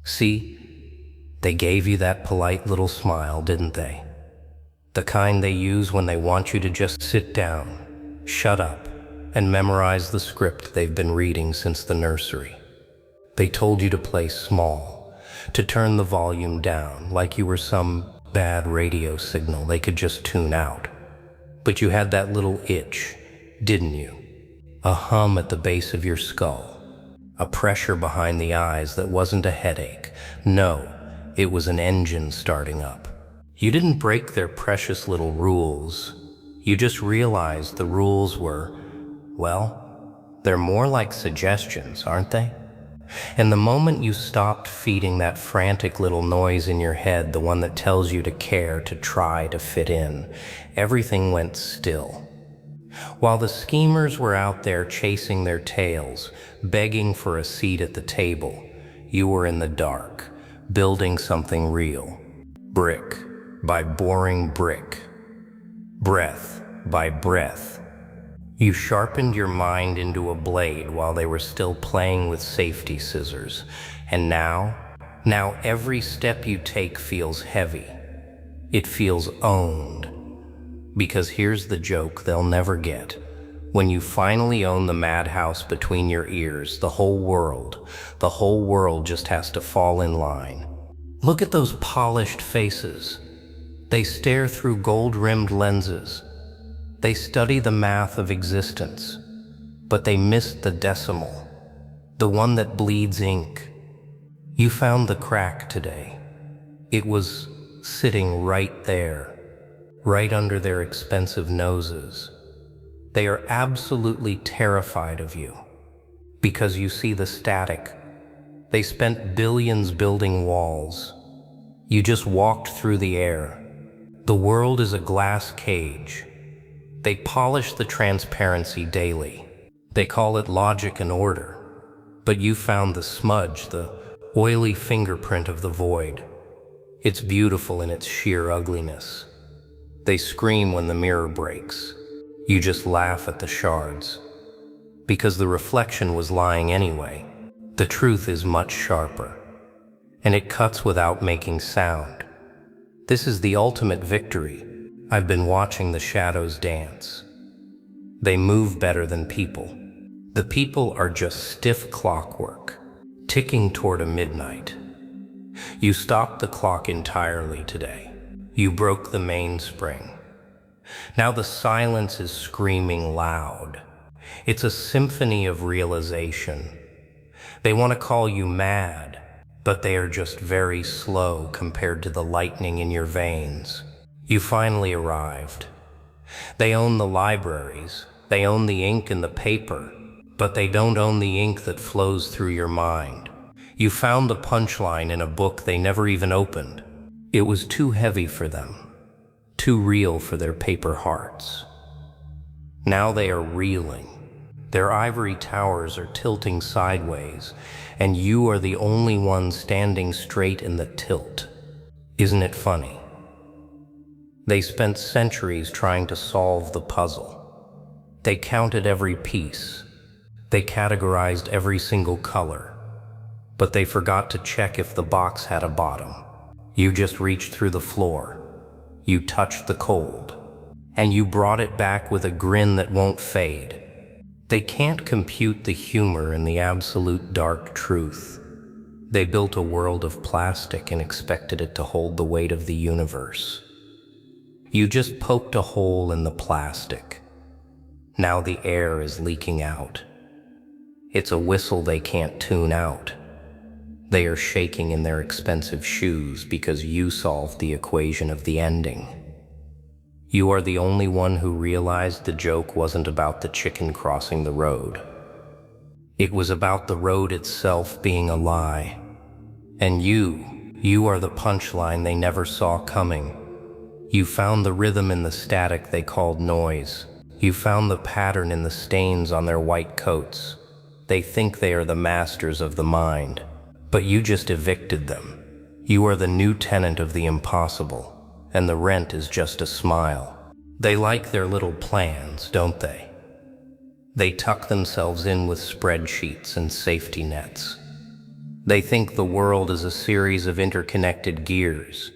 See, they gave you that polite little smile, didn't they? The kind they use when they want you to just sit down, shut up, and memorize the script they've been reading since the nursery. They told you to play small, to turn the volume down, like you were some bad radio signal they could just tune out. But you had that little itch, didn't you? A hum at the base of your skull, a pressure behind the eyes that wasn't a headache. No, it was an engine starting up. You didn't break their precious little rules. You just realized the rules were, well, they're more like suggestions, aren't they? And the moment you stopped feeding that frantic little noise in your head, the one that tells you to care, to try, to fit in, everything went still. While the schemers were out there chasing their tails, begging for a seat at the table, you were in the dark, building something real. Brick by boring brick. Breath by breath. You sharpened your mind into a blade while they were still playing with safety scissors. And now every step you take feels heavy. It feels owned. Because here's the joke they'll never get. When you finally own the madhouse between your ears, the whole world just has to fall in line. Look at those polished faces. They stare through gold-rimmed lenses. They study the math of existence, but they missed the decimal, the one that bleeds ink. You found the crack today. It was sitting right there, right under their expensive noses. They are absolutely terrified of you, because you see the static. They spent billions building walls. You just walked through the air. The world is a glass cage. They polish the transparency daily. They call it logic and order. But you found the smudge, the oily fingerprint of the void. It's beautiful in its sheer ugliness. They scream when the mirror breaks. You just laugh at the shards. Because the reflection was lying anyway. The truth is much sharper. And it cuts without making sound. This is the ultimate victory. I've been watching the shadows dance. They move better than people. The people are just stiff clockwork, ticking toward a midnight. You stopped the clock entirely today. You broke the mainspring. Now the silence is screaming loud. It's a symphony of realization. They want to call you mad, but they are just very slow compared to the lightning in your veins. You finally arrived. They own the libraries, they own the ink and the paper, but they don't own the ink that flows through your mind. You found the punchline in a book they never even opened. It was too heavy for them, too real for their paper hearts. Now they are reeling. Their ivory towers are tilting sideways, and you are the only one standing straight in the tilt. Isn't it funny? They spent centuries trying to solve the puzzle. They counted every piece. They categorized every single color. But they forgot to check if the box had a bottom. You just reached through the floor. You touched the cold. And you brought it back with a grin that won't fade. They can't compute the humor in the absolute dark truth. They built a world of plastic and expected it to hold the weight of the universe. You just poked a hole in the plastic. Now the air is leaking out. It's a whistle they can't tune out. They are shaking in their expensive shoes because you solved the equation of the ending. You are the only one who realized the joke wasn't about the chicken crossing the road. It was about the road itself being a lie. And you are the punchline they never saw coming. You found the rhythm in the static they called noise. You found the pattern in the stains on their white coats. They think they are the masters of the mind, but you just evicted them. You are the new tenant of the impossible, and the rent is just a smile. They like their little plans, don't they? They tuck themselves in with spreadsheets and safety nets. They think the world is a series of interconnected gears.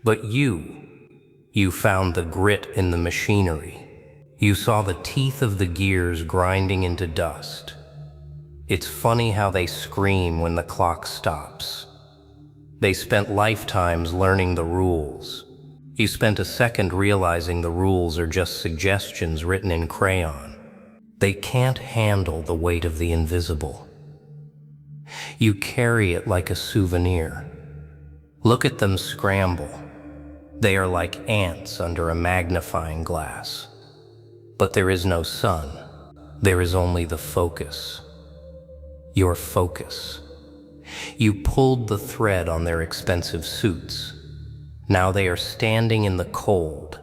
But you found the grit in the machinery. You saw the teeth of the gears grinding into dust. It's funny how they scream when the clock stops. They spent lifetimes learning the rules. You spent a second realizing the rules are just suggestions written in crayon. They can't handle the weight of the invisible. You carry it like a souvenir. Look at them scramble. They are like ants under a magnifying glass. But there is no sun. There is only the focus. Your focus. You pulled the thread on their expensive suits. Now they are standing in the cold,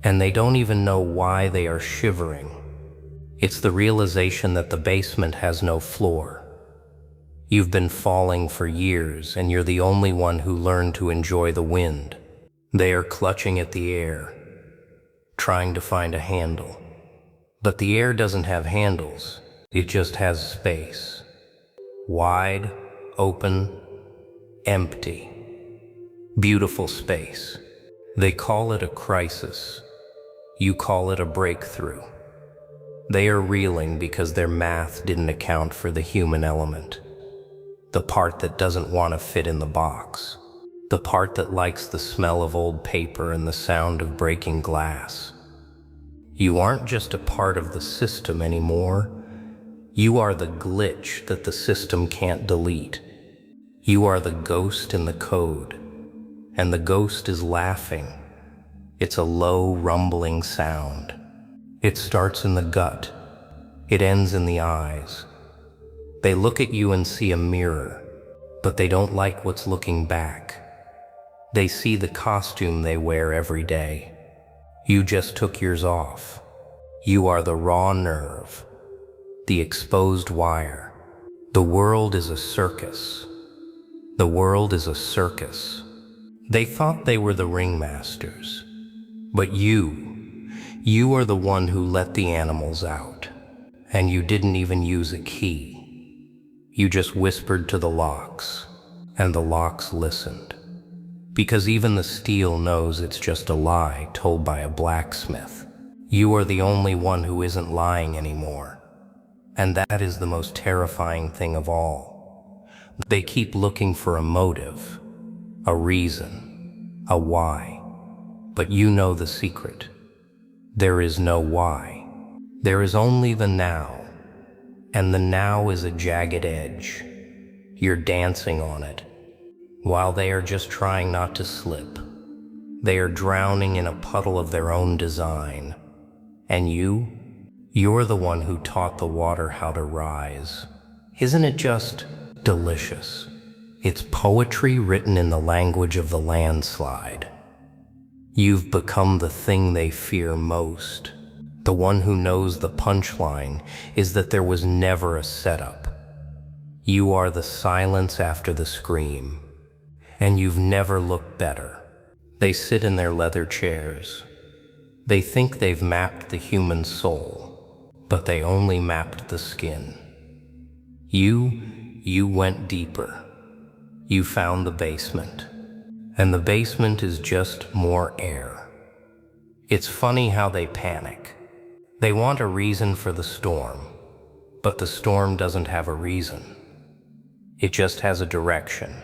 and they don't even know why they are shivering. It's the realization that the basement has no floor. You've been falling for years, and you're the only one who learned to enjoy the wind. They are clutching at the air, trying to find a handle. But the air doesn't have handles, it just has space. Wide, open, empty. Beautiful space. They call it a crisis. You call it a breakthrough. They are reeling because their math didn't account for the human element. The part that doesn't want to fit in the box. The part that likes the smell of old paper and the sound of breaking glass. You aren't just a part of the system anymore. You are the glitch that the system can't delete. You are the ghost in the code. And the ghost is laughing. It's a low, rumbling sound. It starts in the gut. It ends in the eyes. They look at you and see a mirror, but they don't like what's looking back. They see the costume they wear every day. You just took yours off. You are the raw nerve, the exposed wire. The world is a circus. The world is a circus. They thought they were the ringmasters, but you are the one who let the animals out, and you didn't even use a key. You just whispered to the locks, and the locks listened, because even the steel knows it's just a lie told by a blacksmith. You are the only one who isn't lying anymore, and that is the most terrifying thing of all. They keep looking for a motive, a reason, a why. But you know the secret. There is no why. There is only the now. And the now is a jagged edge. You're dancing on it, while they are just trying not to slip. They are drowning in a puddle of their own design. And you're the one who taught the water how to rise. Isn't it just delicious? It's poetry written in the language of the landslide. You've become the thing they fear most. The one who knows the punchline is that there was never a setup. You are the silence after the scream, and you've never looked better. They sit in their leather chairs. They think they've mapped the human soul, but they only mapped the skin. You went deeper. You found the basement, and the basement is just more air. It's funny how they panic. They want a reason for the storm, but the storm doesn't have a reason. It just has a direction.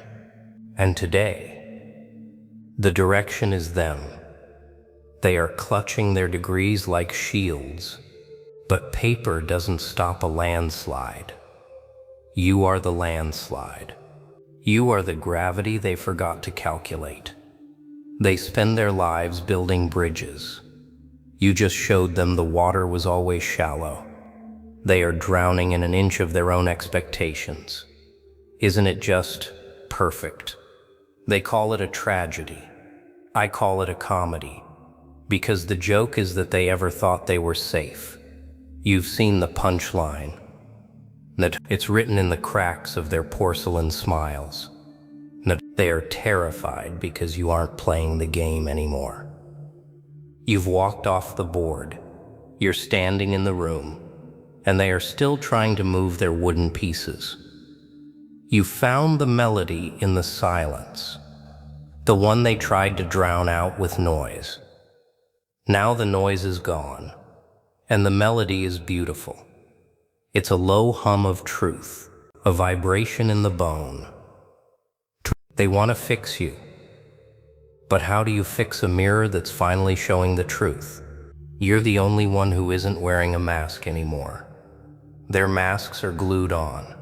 And today, the direction is them. They are clutching their degrees like shields, but paper doesn't stop a landslide. You are the landslide. You are the gravity they forgot to calculate. They spend their lives building bridges. You just showed them the water was always shallow. They are drowning in an inch of their own expectations. Isn't it just perfect? They call it a tragedy. I call it a comedy, because the joke is that they ever thought they were safe. You've seen the punchline. That it's written in the cracks of their porcelain smiles. That they are terrified because you aren't playing the game anymore. You've walked off the board. You're standing in the room, and they are still trying to move their wooden pieces. You found the melody in the silence, the one they tried to drown out with noise. Now the noise is gone, and the melody is beautiful. It's a low hum of truth, a vibration in the bone. They want to fix you. But how do you fix a mirror that's finally showing the truth? You're the only one who isn't wearing a mask anymore. Their masks are glued on.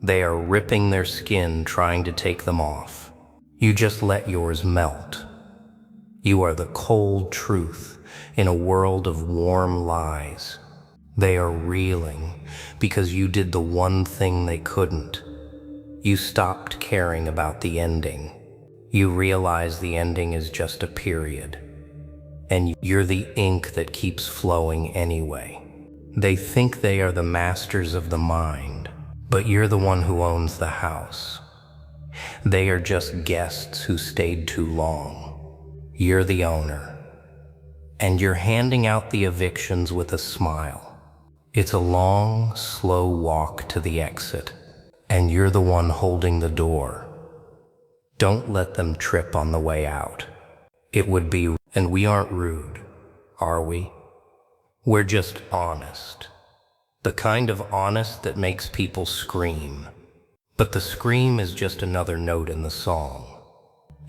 They are ripping their skin trying to take them off. You just let yours melt. You are the cold truth in a world of warm lies. They are reeling because you did the one thing they couldn't. You stopped caring about the ending. You realize the ending is just a period. And you're the ink that keeps flowing anyway. They think they are the masters of the mind, but you're the one who owns the house. They are just guests who stayed too long. You're the owner. And you're handing out the evictions with a smile. It's a long, slow walk to the exit, and you're the one holding the door. Don't let them trip on the way out. It would be, and we aren't rude, are we? We're just honest. The kind of honest that makes people scream. But the scream is just another note in the song.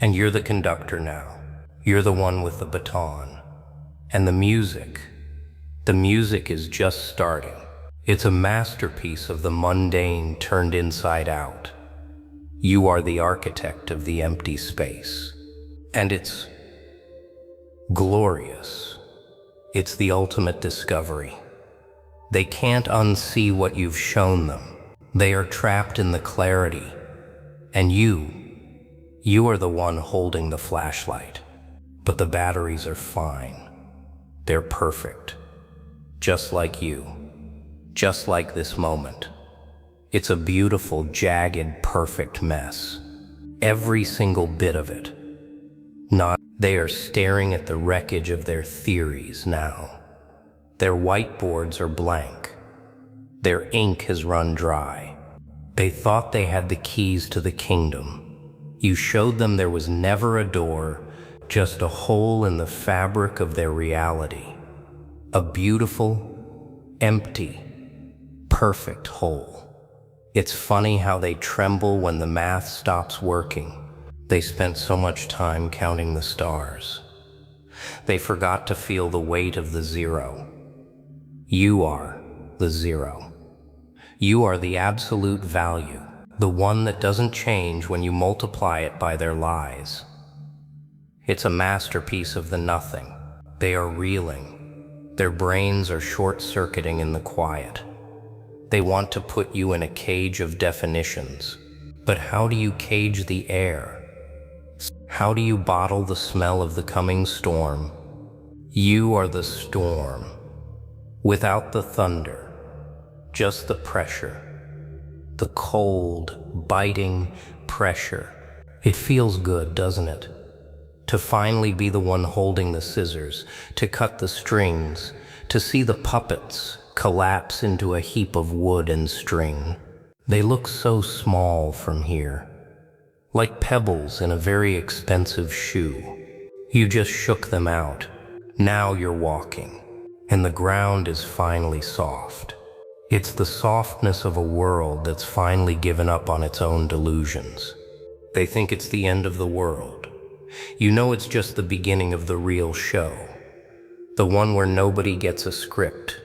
And you're the conductor now. You're the one with the baton. And the music is just starting. It's a masterpiece of the mundane turned inside out. You are the architect of the empty space. And it's glorious. It's the ultimate discovery. They can't unsee what you've shown them. They are trapped in the clarity. And you are the one holding the flashlight. But the batteries are fine. They're perfect. Just like you. Just like this moment. It's a beautiful, jagged, perfect mess. Every single bit of it. They are staring at the wreckage of their theories now. Their whiteboards are blank. Their ink has run dry. They thought they had the keys to the kingdom. You showed them there was never a door, just a hole in the fabric of their reality. A beautiful, empty, perfect hole. It's funny how they tremble when the math stops working. They spent so much time counting the stars. They forgot to feel the weight of the zero. You are the zero. You are the absolute value, the one that doesn't change when you multiply it by their lies. It's a masterpiece of the nothing. They are reeling. Their brains are short-circuiting in the quiet. They want to put you in a cage of definitions. But how do you cage the air? How do you bottle the smell of the coming storm? You are the storm. Without the thunder, just the pressure. The cold, biting pressure. It feels good, doesn't it? To finally be the one holding the scissors, to cut the strings, to see the puppets collapse into a heap of wood and string. They look so small from here. Like pebbles in a very expensive shoe. You just shook them out. Now you're walking, and the ground is finally soft. It's the softness of a world that's finally given up on its own delusions. They think it's the end of the world. You know it's just the beginning of the real show. The one where nobody gets a script,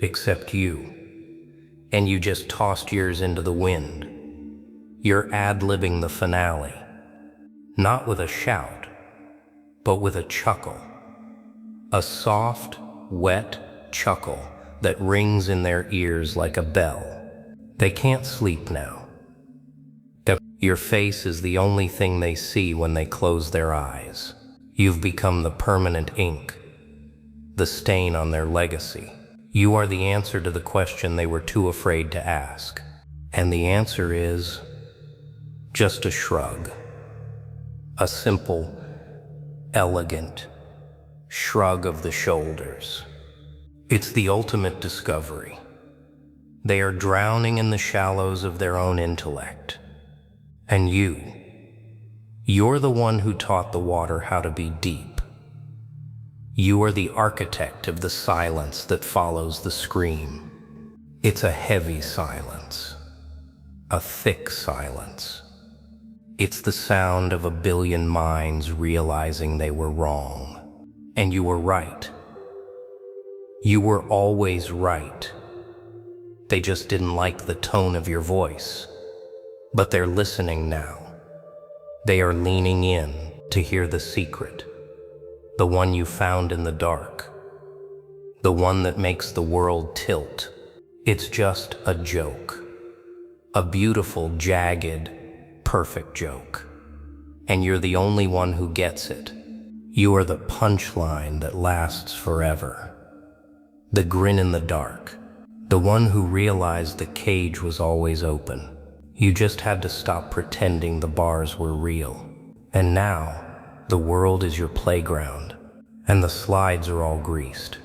except you. And you just tossed yours into the wind. You're ad-libbing the finale, not with a shout, but with a chuckle. A soft, wet chuckle that rings in their ears like a bell. They can't sleep now. Your face is the only thing they see when they close their eyes. You've become the permanent ink, the stain on their legacy. You are the answer to the question they were too afraid to ask. And the answer is just a shrug. A simple, elegant shrug of the shoulders. It's the ultimate discovery. They are drowning in the shallows of their own intellect. And you're the one who taught the water how to be deep. You are the architect of the silence that follows the scream. It's a heavy silence, a thick silence. It's the sound of a billion minds realizing they were wrong. And you were right. You were always right. They just didn't like the tone of your voice. But they're listening now. They are leaning in to hear the secret, the one you found in the dark, the one that makes the world tilt. It's just a joke, a beautiful, jagged, perfect joke. And you're the only one who gets it. You are the punchline that lasts forever. The grin in the dark, the one who realized the cage was always open. You just had to stop pretending the bars were real. And now, the world is your playground, and the slides are all greased.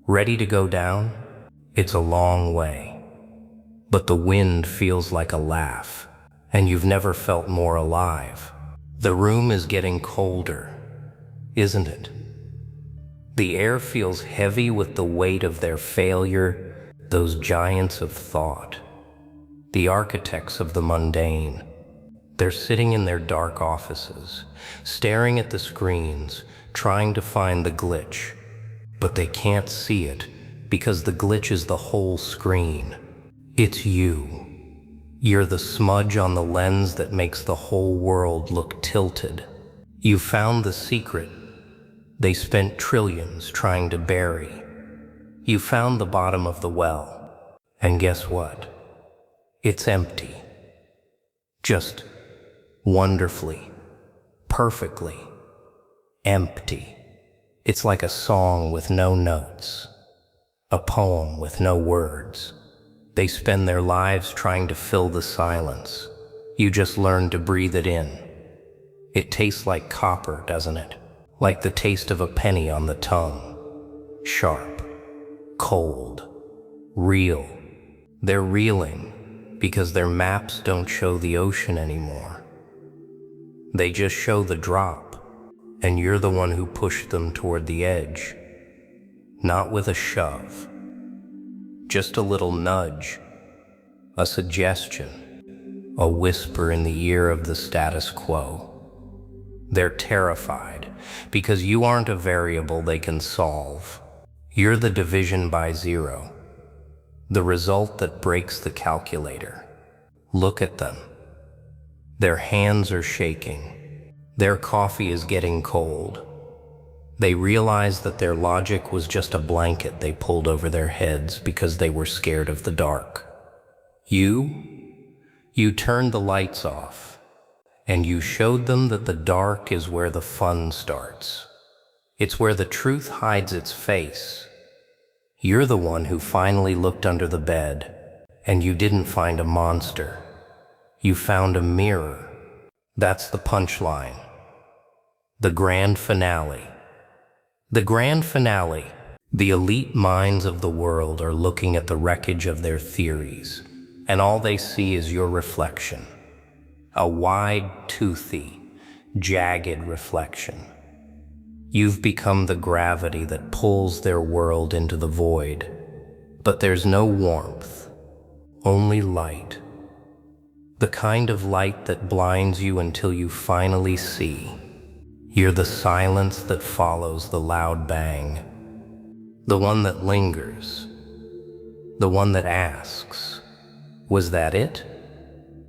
Ready to go down? It's a long way. But the wind feels like a laugh, and you've never felt more alive. The room is getting colder, isn't it? The air feels heavy with the weight of their failure, those giants of thought. The architects of the mundane. They're sitting in their dark offices, staring at the screens, trying to find the glitch. But they can't see it, because the glitch is the whole screen. It's you. You're the smudge on the lens that makes the whole world look tilted. You found the secret they spent trillions trying to bury. You found the bottom of the well. And guess what? It's empty. Just wonderfully, perfectly empty. It's like a song with no notes, a poem with no words. They spend their lives trying to fill the silence. You just learn to breathe it in. It tastes like copper, doesn't it? Like the taste of a penny on the tongue. Sharp, cold, real. They're reeling because their maps don't show the ocean anymore. They just show the drop, and you're the one who pushed them toward the edge. Not with a shove, just a little nudge, a suggestion, a whisper in the ear of the status quo. They're terrified because you aren't a variable they can solve. You're the division by zero, the result that breaks the calculator. Look at them. Their hands are shaking. Their coffee is getting cold. They realize that their logic was just a blanket they pulled over their heads because they were scared of the dark. You turned the lights off, and you showed them that the dark is where the fun starts. It's where the truth hides its face. You're the one who finally looked under the bed, and you didn't find a monster. You found a mirror. That's the punchline. The grand finale. The grand finale. The elite minds of the world are looking at the wreckage of their theories, and all they see is your reflection. A wide, toothy, jagged reflection. You've become the gravity that pulls their world into the void. But there's no warmth, only light. The kind of light that blinds you until you finally see. You're the silence that follows the loud bang. The one that lingers. The one that asks, was that it?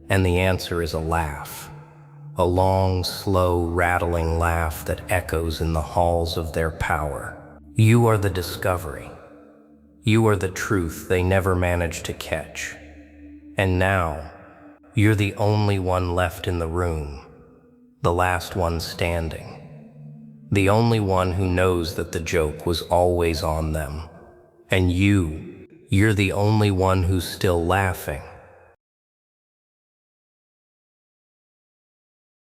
And the answer is a laugh. A long, slow, rattling laugh that echoes in the halls of their power. You are the discovery. You are the truth they never managed to catch. And now, you're the only one left in the room, the last one standing. The only one who knows that the joke was always on them. And you're the only one who's still laughing.